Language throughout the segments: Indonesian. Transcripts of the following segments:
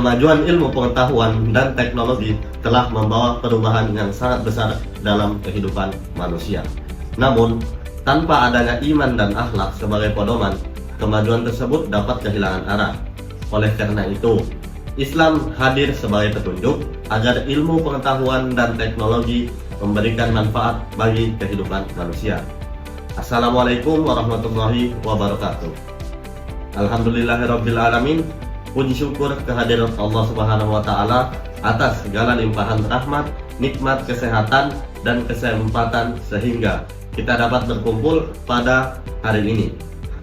Kemajuan ilmu pengetahuan dan teknologi telah membawa perubahan yang sangat besar dalam kehidupan manusia. Namun, tanpa adanya iman dan akhlak sebagai pedoman, kemajuan tersebut dapat kehilangan arah. Oleh karena itu, Islam hadir sebagai petunjuk agar ilmu pengetahuan dan teknologi memberikan manfaat bagi kehidupan manusia. Assalamualaikum warahmatullahi wabarakatuh. Alhamdulillahirabbil alamin. Puji syukur kehadiran Allah Subhanahu wa taala atas segala limpahan rahmat, nikmat kesehatan dan kesempatan sehingga kita dapat berkumpul pada hari ini.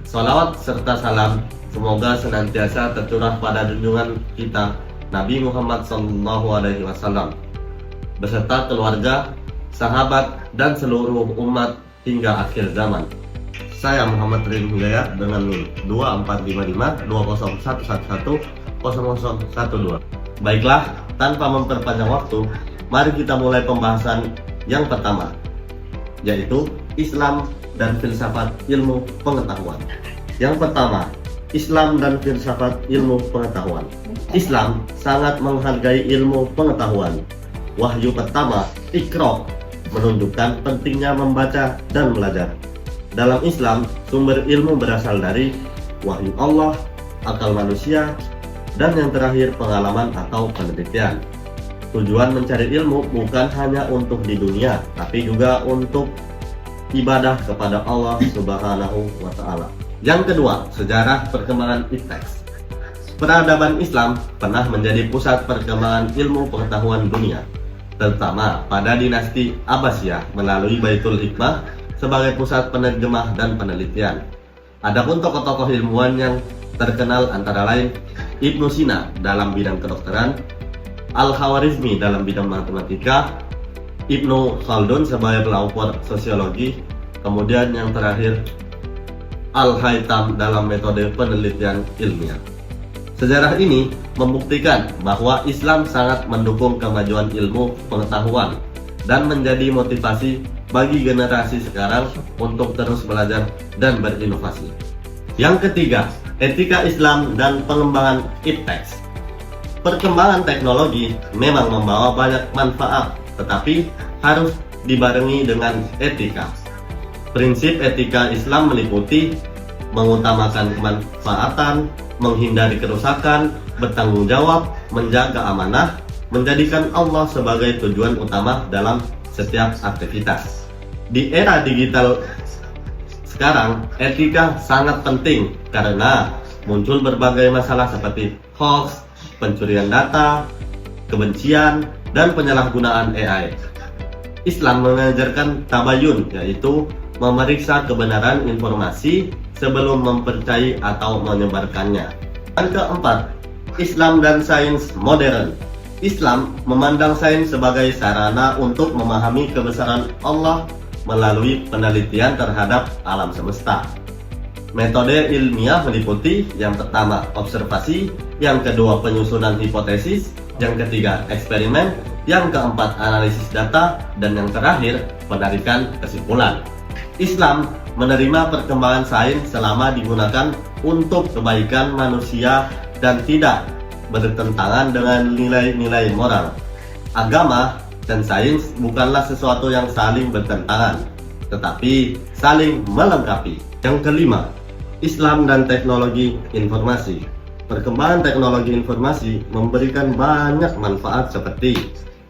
Shalawat serta salam semoga senantiasa tercurah pada junjungan kita Nabi Muhammad SAW beserta keluarga, sahabat dan seluruh umat hingga akhir zaman. Saya Muhammad Rin Hidayat dengan NIM 24552011100012. Baiklah, tanpa memperpanjang waktu, mari kita mulai pembahasan yang pertama, yaitu Islam dan filsafat ilmu pengetahuan. Yang pertama, Islam dan filsafat ilmu pengetahuan. Islam sangat menghargai ilmu pengetahuan. Wahyu pertama, Iqra, menunjukkan pentingnya membaca dan belajar. Dalam Islam, sumber ilmu berasal dari wahyu Allah, akal manusia, dan yang terakhir pengalaman atau penelitian. Tujuan mencari ilmu bukan hanya untuk di dunia, tapi juga untuk ibadah kepada Allah Subhanahu wa Ta'ala. Yang kedua, sejarah perkembangan teks. Peradaban Islam pernah menjadi pusat perkembangan ilmu pengetahuan dunia, terutama pada dinasti Abbasiyah melalui Baitul Hikmah sebagai pusat penerjemah dan penelitian. Adapun tokoh-tokoh ilmuwan yang terkenal antara lain Ibnu Sina dalam bidang kedokteran, Al-Khawarizmi dalam bidang matematika, Ibnu Khaldun sebagai pelopor sosiologi, kemudian yang terakhir Al-Haytham dalam metode penelitian ilmiah. Sejarah ini membuktikan bahwa Islam sangat mendukung kemajuan ilmu pengetahuan dan menjadi motivasi bagi generasi sekarang untuk terus belajar dan berinovasi. Yang ketiga, etika Islam dan pengembangan ipteks. Perkembangan teknologi memang membawa banyak manfaat, tetapi harus dibarengi dengan etika. Prinsip etika Islam meliputi mengutamakan kemanfaatan, menghindari kerusakan, bertanggung jawab, menjaga amanah, menjadikan Allah sebagai tujuan utama dalam setiap aktivitas. Di era digital sekarang, etika sangat penting karena muncul berbagai masalah seperti hoax, pencurian data, kebencian, dan penyalahgunaan AI. Islam mengajarkan tabayun, yaitu memeriksa kebenaran informasi sebelum mempercayai atau menyebarkannya. Yang keempat, Islam dan sains modern. Islam memandang sains sebagai sarana untuk memahami kebesaran Allah melalui penelitian terhadap alam semesta. Metode ilmiah meliputi yang pertama observasi, yang kedua penyusunan hipotesis, yang ketiga eksperimen, yang keempat analisis data, dan yang terakhir penarikan kesimpulan. Islam menerima perkembangan sains selama digunakan untuk kebaikan manusia dan tidak bertentangan dengan nilai-nilai moral. Agama dan sains bukanlah sesuatu yang saling bertentangan, tetapi saling melengkapi. Yang kelima, Islam dan teknologi informasi. Perkembangan teknologi informasi memberikan banyak manfaat seperti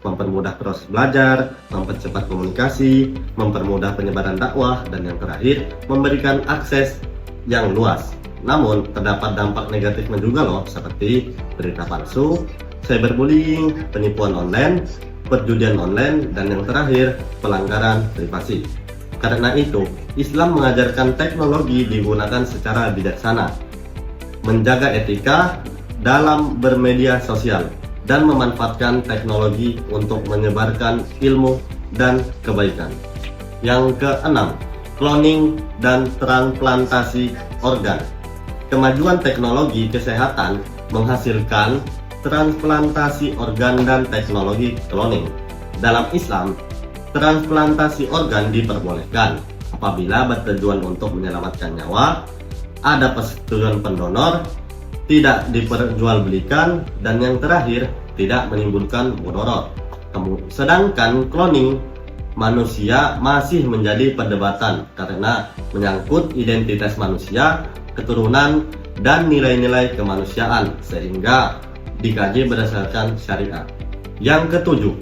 mempermudah proses belajar, mempercepat komunikasi, mempermudah penyebaran dakwah, dan yang terakhir, memberikan akses yang luas. Namun, terdapat dampak negatifnya juga loh, seperti berita palsu, cyberbullying, penipuan online, perjudian online, dan yang terakhir, pelanggaran privasi. Karena itu, Islam mengajarkan teknologi digunakan secara bijaksana, menjaga etika dalam bermedia sosial, dan memanfaatkan teknologi untuk menyebarkan ilmu dan kebaikan. Yang keenam, cloning dan transplantasi organ. Kemajuan teknologi kesehatan menghasilkan transplantasi organ dan teknologi cloning. Dalam Islam, transplantasi organ diperbolehkan apabila bertujuan untuk menyelamatkan nyawa, ada persetujuan pendonor, tidak diperjualbelikan, dan yang terakhir tidak menimbulkan mudarat. Sedangkan cloning manusia masih menjadi perdebatan karena menyangkut identitas manusia, keturunan, dan nilai-nilai kemanusiaan sehingga dikaji berdasarkan syariat. Yang ketujuh,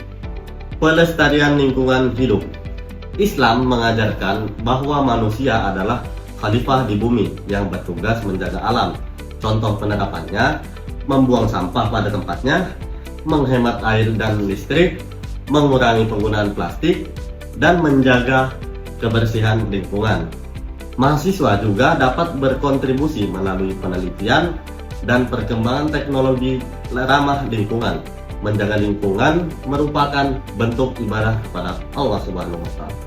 pelestarian lingkungan hidup. Islam mengajarkan bahwa manusia adalah khalifah di bumi yang bertugas menjaga alam. Contoh penerapannya, membuang sampah pada tempatnya, menghemat air dan listrik, mengurangi penggunaan plastik, dan menjaga kebersihan lingkungan. Mahasiswa juga dapat berkontribusi melalui penelitian dan perkembangan teknologi ramah lingkungan. Menjaga lingkungan merupakan bentuk ibadah kepada Allah Subhanahu wa Ta'ala.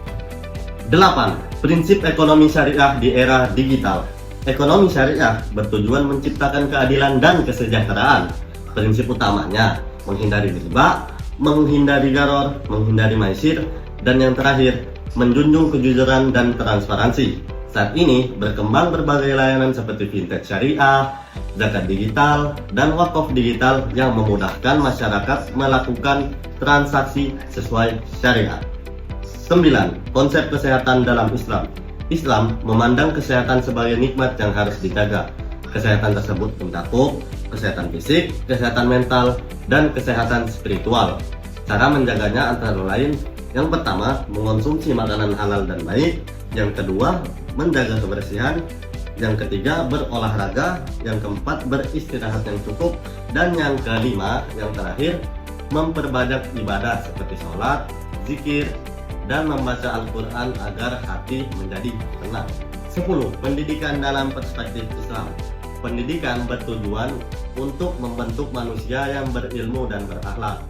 8. Prinsip ekonomi syariah di era digital. Ekonomi syariah bertujuan menciptakan keadilan dan kesejahteraan. Prinsip utamanya menghindari riba, menghindari gharar, menghindari maisir, dan yang terakhir menjunjung kejujuran dan transparansi. Saat ini berkembang berbagai layanan seperti fintech syariah, zakat digital, dan wakaf digital yang memudahkan masyarakat melakukan transaksi sesuai syariat. 9. Konsep kesehatan dalam Islam. Islam memandang kesehatan sebagai nikmat yang harus dijaga. Kesehatan tersebut mencakup kesehatan fisik, kesehatan mental, dan kesehatan spiritual. Cara menjaganya antara lain, yang pertama, mengonsumsi makanan halal dan baik. Yang kedua, menjaga kebersihan. Yang ketiga, berolahraga. Yang keempat, beristirahat yang cukup. Dan yang kelima, yang terakhir, memperbanyak ibadah seperti sholat, zikir, dan membaca Al-Quran agar hati menjadi tenang. 10. Pendidikan dalam perspektif Islam. Pendidikan bertujuan untuk membentuk manusia yang berilmu dan berakhlak.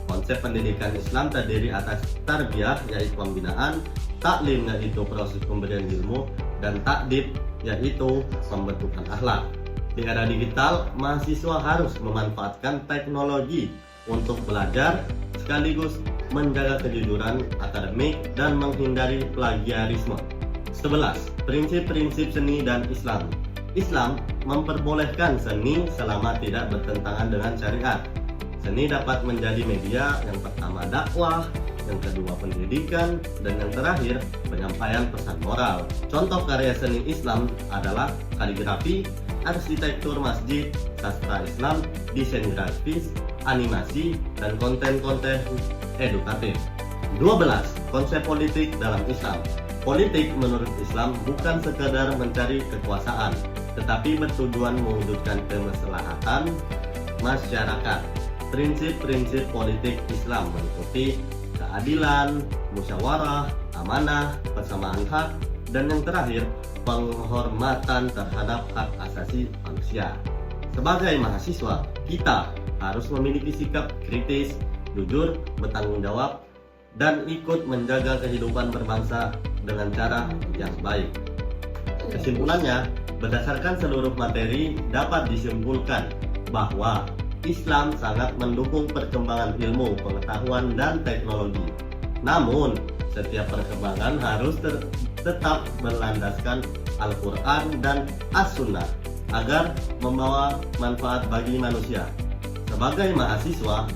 Konsep pendidikan Islam terdiri atas tarbiyah, yaitu pembinaan, taklim, yaitu proses pemberian ilmu, dan takdib, yaitu pembentukan akhlak. Di era digital, mahasiswa harus memanfaatkan teknologi untuk belajar sekaligus menjaga kejujuran akademik dan menghindari plagiarisme. 11. Prinsip-prinsip seni dan Islam. Islam memperbolehkan seni selama tidak bertentangan dengan syariat. Seni dapat menjadi media, yang pertama dakwah, yang kedua pendidikan, dan yang terakhir penyampaian pesan moral. Contoh karya seni Islam adalah kaligrafi, arsitektur masjid, sastra Islam, desain grafis, animasi, dan konten-konten edukatif. 12. Konsep politik dalam Islam. Politik menurut Islam bukan sekedar mencari kekuasaan, tetapi bertujuan mewujudkan kemaslahatan masyarakat. Prinsip-prinsip politik Islam meliputi keadilan, musyawarah, amanah, persamaan hak, dan yang terakhir, penghormatan terhadap hak asasi manusia. Sebagai mahasiswa, kita harus memiliki sikap kritis, jujur, bertanggung jawab, dan ikut menjaga kehidupan berbangsa dengan cara yang baik. Kesimpulannya, berdasarkan seluruh materi dapat disimpulkan bahwa Islam sangat mendukung perkembangan ilmu, pengetahuan, dan teknologi. Namun, setiap perkembangan harus tetap berlandaskan Al-Quran dan As-Sunnah agar membawa manfaat bagi manusia. Sebagai mahasiswa,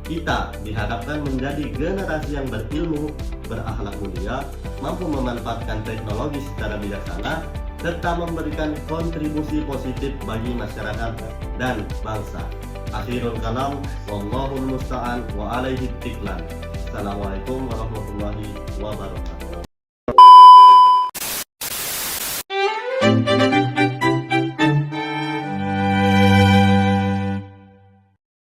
kita diharapkan menjadi generasi yang berilmu, berakhlak mulia, mampu memanfaatkan teknologi secara bijaksana, serta memberikan kontribusi positif bagi masyarakat dan bangsa. Akhirul kalam, wallahul musta'an wa alaihi tiklan. Assalamualaikum warahmatullahi wabarakatuh.